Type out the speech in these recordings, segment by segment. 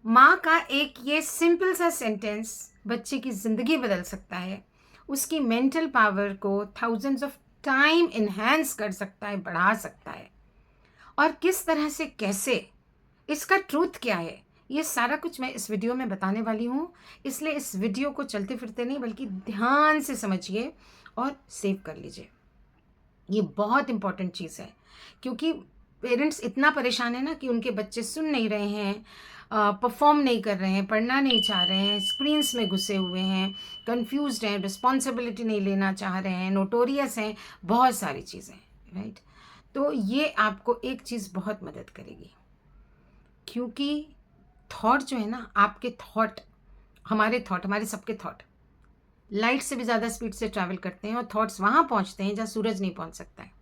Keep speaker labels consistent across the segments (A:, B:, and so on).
A: माँ का एक ये सिंपल सा सेंटेंस बच्चे की ज़िंदगी बदल सकता है, उसकी मेंटल पावर को थाउजेंड्स ऑफ टाइम इन्हेंस कर सकता है, बढ़ा सकता है। और किस तरह से, कैसे, इसका ट्रूथ क्या है, ये सारा कुछ मैं इस वीडियो में बताने वाली हूँ। इसलिए इस वीडियो को चलते फिरते नहीं बल्कि ध्यान से समझिए और सेव कर लीजिए। ये बहुत इंपॉर्टेंट चीज़ है, क्योंकि पेरेंट्स इतना परेशान है ना कि उनके बच्चे सुन नहीं रहे हैं, परफॉर्म नहीं कर रहे हैं, पढ़ना नहीं चाह रहे हैं, स्क्रीन्स में घुसे हुए हैं, कंफ्यूज्ड हैं, रिस्पॉन्सिबिलिटी नहीं लेना चाह रहे हैं, नोटोरियस हैं, बहुत सारी चीज़ें, राइट। तो ये आपको एक चीज़ बहुत मदद करेगी, क्योंकि थॉट जो है ना, आपके थॉट, हमारे सबके थॉट लाइट से भी ज़्यादा स्पीड से ट्रैवल करते हैं और थॉट्स वहाँ पहुँचते हैं जहाँ सूरज नहीं पहुँच सकता है।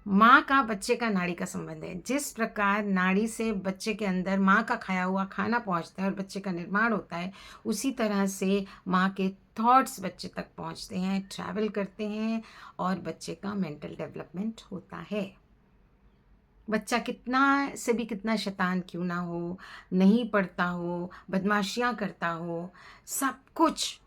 A: माँ का बच्चे का नाड़ी का संबंध है। जिस प्रकार नाड़ी से बच्चे के अंदर माँ का खाया हुआ खाना पहुँचता है और बच्चे का निर्माण होता है, उसी तरह से माँ के थॉट्स बच्चे तक पहुँचते हैं, ट्रैवल करते हैं और बच्चे का मेंटल डेवलपमेंट होता है। बच्चा कितना से भी कितना शैतान क्यों ना हो, नहीं पढ़ता हो, बदमाशियाँ करता हो, सब कुछ,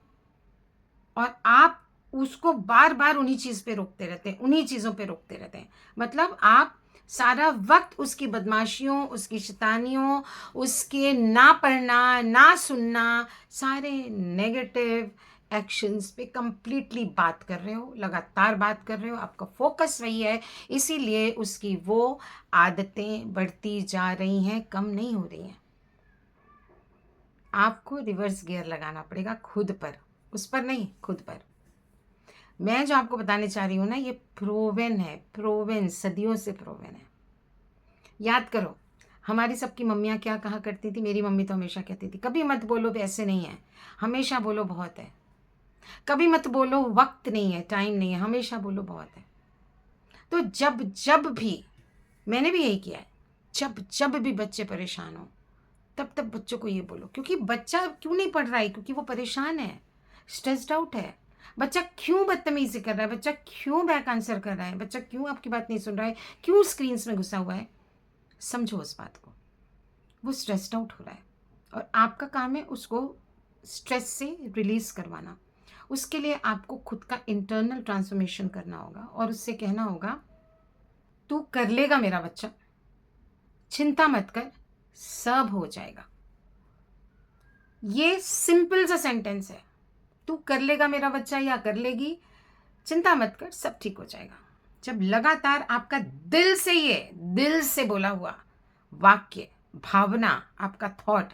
A: और आप उसको बार बार उन्हीं चीज़ पे रोकते रहते हैं, उन्हीं चीज़ों पे रोकते रहते हैं। मतलब आप सारा वक्त उसकी बदमाशियों, उसकी शैतानियों, उसके ना पढ़ना, ना सुनना, सारे नेगेटिव एक्शंस पे कंप्लीटली बात कर रहे हो, लगातार बात कर रहे हो, आपका फोकस वही है। इसीलिए उसकी वो आदतें बढ़ती जा रही हैं, कम नहीं हो रही हैं। आपको रिवर्स गियर लगाना पड़ेगा खुद पर, उस पर नहीं, खुद पर। मैं जो आपको बताने चाह रही हूँ ना, ये प्रोवन है, प्रोवन, सदियों से प्रोवन है। याद करो, हमारी सबकी मम्मियाँ क्या कहा करती थी। मेरी मम्मी तो हमेशा कहती थी, कभी मत बोलो वैसे नहीं है, हमेशा बोलो बहुत है। कभी मत बोलो वक्त नहीं है, टाइम नहीं है, हमेशा बोलो बहुत है। तो जब जब भी, मैंने भी यही किया है, जब जब भी बच्चे परेशान हो, तब तब बच्चों को ये बोलो। क्योंकि बच्चा क्यों नहीं पढ़ रहा है? क्योंकि वो परेशान है, स्ट्रेस्ड आउट है। बच्चा क्यों बदतमीजी कर रहा है? बच्चा क्यों बैक आंसर कर रहा है? बच्चा क्यों आपकी बात नहीं सुन रहा है? क्यों स्क्रीन्स में घुसा हुआ है? समझो उस बात को। वो स्ट्रेस्ड आउट हो रहा है और आपका काम है उसको स्ट्रेस से रिलीज करवाना। उसके लिए आपको खुद का इंटरनल ट्रांसफॉर्मेशन करना होगा और उससे कहना होगा, तू कर लेगा मेरा बच्चा, चिंता मत कर, सब हो जाएगा। ये सिंपल सा सेंटेंस है, तू कर लेगा मेरा बच्चा या कर लेगी, चिंता मत कर, सब ठीक हो जाएगा। जब लगातार आपका दिल से, ये दिल से बोला हुआ वाक्य, भावना, आपका थॉट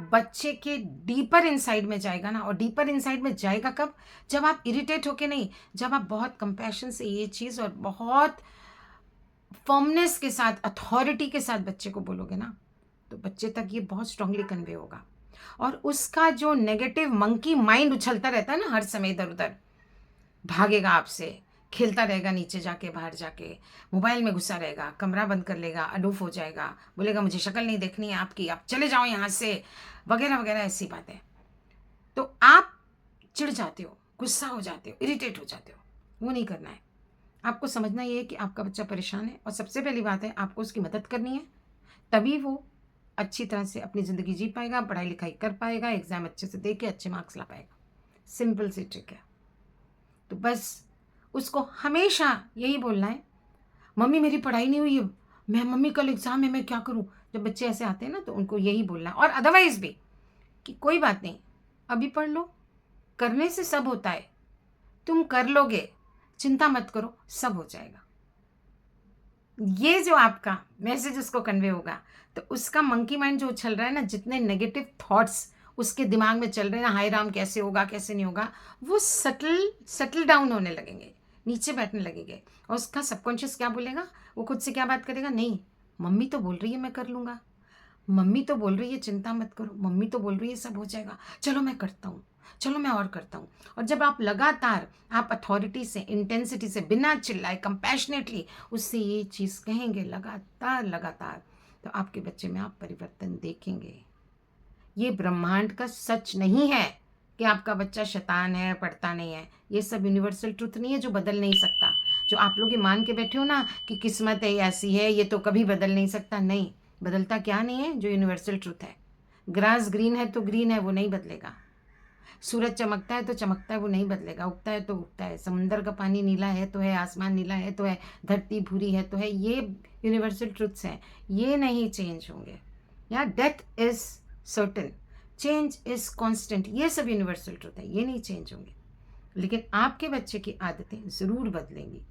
A: बच्चे के डीपर इनसाइड में जाएगा ना, और डीपर इनसाइड में जाएगा कब? जब आप इरिटेट होके नहीं, जब आप बहुत कंपैशन से ये चीज़ और बहुत फर्मनेस के साथ, अथॉरिटी के साथ बच्चे को बोलोगे ना, तो बच्चे तक ये बहुत स्ट्रांगली कन्वे होगा। और उसका जो नेगेटिव मंकी माइंड उछलता रहता है ना हर समय, इधर उधर भागेगा आपसे, खेलता रहेगा, नीचे जाके, बाहर जाके, मोबाइल में घुसा रहेगा, कमरा बंद कर लेगा, अलूफ हो जाएगा, बोलेगा मुझे शक्ल नहीं देखनी है आपकी, आप चले जाओ यहाँ से, वगैरह वगैरह ऐसी बातें। तो आप चिढ़ जाते हो, गुस्सा हो जाते हो, इरिटेट हो जाते हो। वो नहीं करना है। आपको समझना ये है कि आपका बच्चा परेशान है और सबसे पहली बात है, आपको उसकी मदद करनी है। तभी वो अच्छी तरह से अपनी ज़िंदगी जी पाएगा, पढ़ाई लिखाई कर पाएगा, एग्ज़ाम अच्छे से दे के अच्छे मार्क्स ला पाएगा। सिंपल सी ट्रिक है। तो बस उसको हमेशा यही बोलना है, मम्मी मेरी पढ़ाई नहीं हुई है, मैं मम्मी कल एग्ज़ाम है, मैं क्या करूँ? जब बच्चे ऐसे आते हैं ना, तो उनको यही बोलना है। और अदरवाइज़ भी कि कोई बात नहीं, अभी पढ़ लो, करने से सब होता है, तुम कर लोगे, चिंता मत करो, सब हो जाएगा। ये जो आपका मैसेज उसको कन्वे होगा, तो उसका मंकी माइंड जो उछल रहा है ना, जितने नेगेटिव थॉट्स उसके दिमाग में चल रहे हैं ना, हाय राम कैसे होगा, कैसे नहीं होगा, वो सटल डाउन होने लगेंगे, नीचे बैठने लगेंगे। और उसका सबकॉन्शियस क्या बोलेगा, वो खुद से क्या बात करेगा, नहीं मम्मी तो बोल रही है मैं कर लूँगा, मम्मी तो बोल रही है चिंता मत करो, मम्मी तो बोल रही है सब हो जाएगा, चलो मैं करता हूँ, चलो मैं और करता हूँ। और जब आप लगातार, आप अथॉरिटी से, इंटेंसिटी से, बिना चिल्लाए, कंपैशनेटली उससे ये चीज़ कहेंगे लगातार लगातार, तो आपके बच्चे में आप परिवर्तन देखेंगे। ये ब्रह्मांड का सच नहीं है कि आपका बच्चा शैतान है, पढ़ता नहीं है। ये सब यूनिवर्सल ट्रुथ नहीं है जो बदल नहीं सकता। जो आप लोग ये मान के बैठे हो ना कि किस्मत है, ऐसी है, ये तो कभी बदल नहीं सकता, नहीं, बदलता क्या नहीं है, जो यूनिवर्सल ट्रुथ है। ग्रास ग्रीन है तो ग्रीन है, वो नहीं बदलेगा। सूरज चमकता है तो चमकता है, वो नहीं बदलेगा। उगता है तो उगता है। समुंदर का पानी नीला है तो है, आसमान नीला है तो है, धरती भूरी है तो है। ये यूनिवर्सल ट्रुथ्स हैं, ये नहीं चेंज होंगे। या death is certain, change is constant, ये सब यूनिवर्सल ट्रुथ है, ये नहीं चेंज होंगे। लेकिन आपके बच्चे की आदतें ज़रूर बदलेंगी।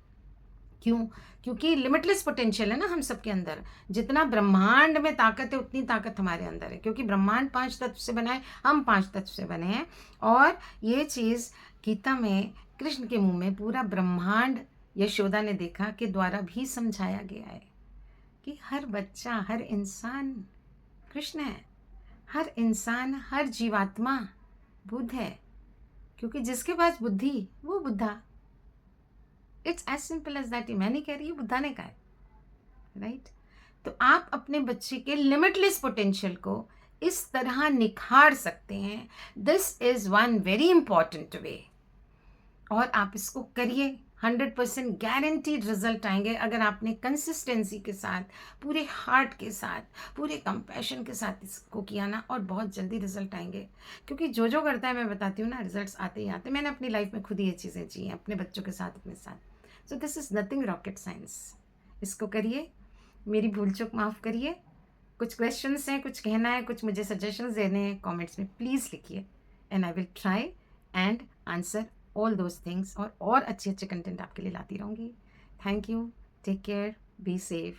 A: क्यों? क्योंकि लिमिटलेस पोटेंशियल है ना हम सबके अंदर। जितना ब्रह्मांड में ताकत है उतनी ताकत हमारे अंदर है, क्योंकि ब्रह्मांड 5 तत्व से बना है, हम 5 तत्व से बने हैं। और ये चीज़ गीता में कृष्ण के मुंह में पूरा ब्रह्मांड यशोदा ने देखा के द्वारा भी समझाया गया है कि हर बच्चा, हर इंसान कृष्ण है, हर इंसान, हर जीवात्मा बुद्ध है। क्योंकि जिसके पास बुद्धि वो Buddha. It's as simple as that. मैं नहीं कह रही, बुद्धा ने कहा है, राइट? तो आप अपने बच्चे के लिमिटलेस पोटेंशियल को इस तरह निखार सकते हैं। This is one very important way, और आप इसको करिए। 100% गारंटीड रिजल्ट आएंगे अगर आपने कंसिस्टेंसी के साथ, पूरे हार्ट के साथ, पूरे कंपैशन के साथ इसको किया ना, और बहुत जल्दी रिजल्ट आएंगे। क्योंकि जो जो करता है, मैं बताती हूँ ना, रिजल्ट्स आते ही आते। मैंने अपनी लाइफ में खुद ही ये चीज़ें जी हैं, अपने बच्चों के साथ, अपने साथ। So this is nothing rocket science. इसको करिए, मेरी भूल चूक माफ़ करिए। कुछ क्वेश्चंस हैं, कुछ कहना है, कुछ मुझे सजेशंस देने हैं, कमेंट्स में प्लीज़ लिखिए, and I will try and answer all those things, और अच्छे अच्छे कंटेंट आपके लिए लाती रहूँगी। Thank you, take care, be safe.